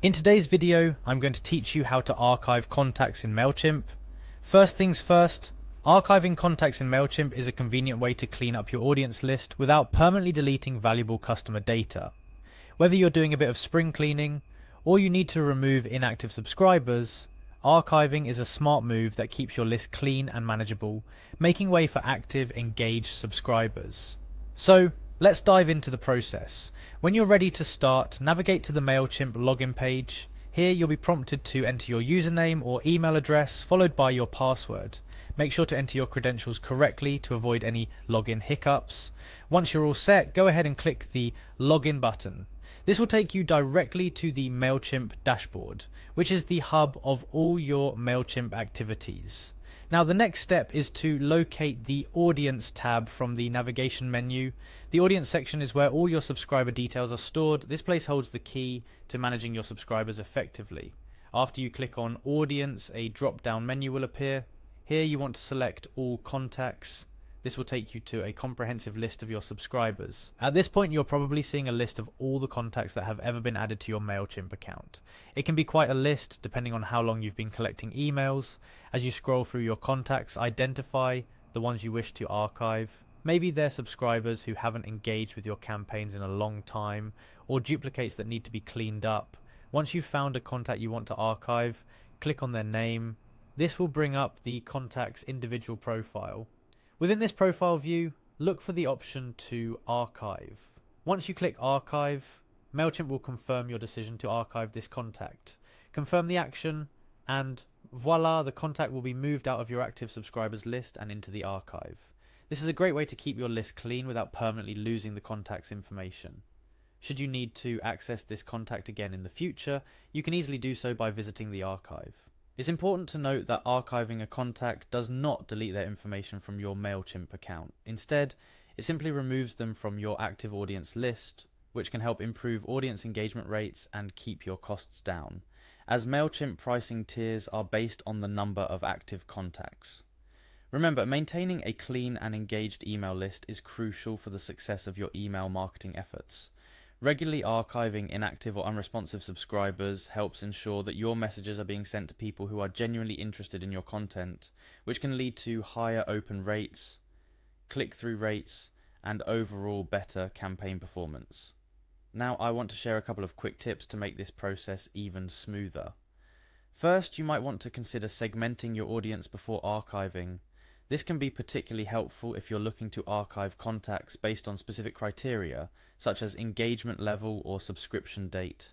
In today's video, I'm going to teach you how to archive contacts in Mailchimp. First things first, archiving contacts in Mailchimp is a convenient way to clean up your audience list without permanently deleting valuable customer data. Whether you're doing a bit of spring cleaning or you need to remove inactive subscribers, archiving is a smart move that keeps your list clean and manageable, making way for active, engaged subscribers. So, let's dive into the process. When you're ready to start, navigate to the Mailchimp login page. Here you'll be prompted to enter your username or email address followed by your password. Make sure to enter your credentials correctly to avoid any login hiccups. Once you're all set, go ahead and click the login button. This will take you directly to the Mailchimp dashboard, which is the hub of all your Mailchimp activities. Now the next step is to locate the Audience tab from the navigation menu. The Audience section is where all your subscriber details are stored. This place holds the key to managing your subscribers effectively. After you click on Audience, a drop-down menu will appear. Here you want to select All Contacts. This will take you to a comprehensive list of your subscribers. At this point, you're probably seeing a list of all the contacts that have ever been added to your Mailchimp account. It can be quite a list depending on how long you've been collecting emails. As you scroll through your contacts, identify the ones you wish to archive. Maybe they're subscribers who haven't engaged with your campaigns in a long time, or duplicates that need to be cleaned up. Once you've found a contact you want to archive, click on their name. This will bring up the contact's individual profile. Within this profile view, look for the option to archive. Once you click archive, Mailchimp will confirm your decision to archive this contact. Confirm the action and voila, the contact will be moved out of your active subscribers list and into the archive. This is a great way to keep your list clean without permanently losing the contact's information. Should you need to access this contact again in the future, you can easily do so by visiting the archive. It's important to note that archiving a contact does not delete their information from your Mailchimp account. Instead, it simply removes them from your active audience list, which can help improve audience engagement rates and keep your costs down, as Mailchimp pricing tiers are based on the number of active contacts. Remember, maintaining a clean and engaged email list is crucial for the success of your email marketing efforts. Regularly archiving inactive or unresponsive subscribers helps ensure that your messages are being sent to people who are genuinely interested in your content, which can lead to higher open rates, click-through rates, and overall better campaign performance. Now I want to share a couple of quick tips to make this process even smoother. First, you might want to consider segmenting your audience before archiving. This can be particularly helpful if you're looking to archive contacts based on specific criteria, such as engagement level or subscription date.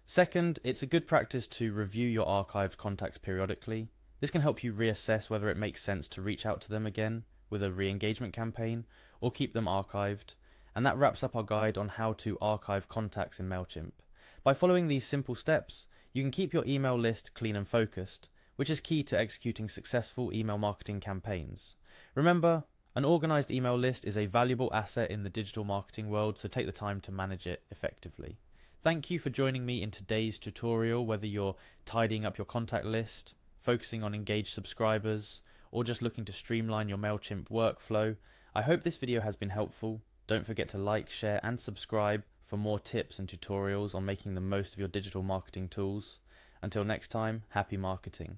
Second, it's a good practice to review your archived contacts periodically. This can help you reassess whether it makes sense to reach out to them again with a re-engagement campaign or keep them archived. And that wraps up our guide on how to archive contacts in Mailchimp. By following these simple steps, you can keep your email list clean and focused, which is key to executing successful email marketing campaigns. Remember, an organized email list is a valuable asset in the digital marketing world, so take the time to manage it effectively. Thank you for joining me in today's tutorial, whether you're tidying up your contact list, focusing on engaged subscribers, or just looking to streamline your Mailchimp workflow. I hope this video has been helpful. Don't forget to like, share, and subscribe for more tips and tutorials on making the most of your digital marketing tools. Until next time, happy marketing.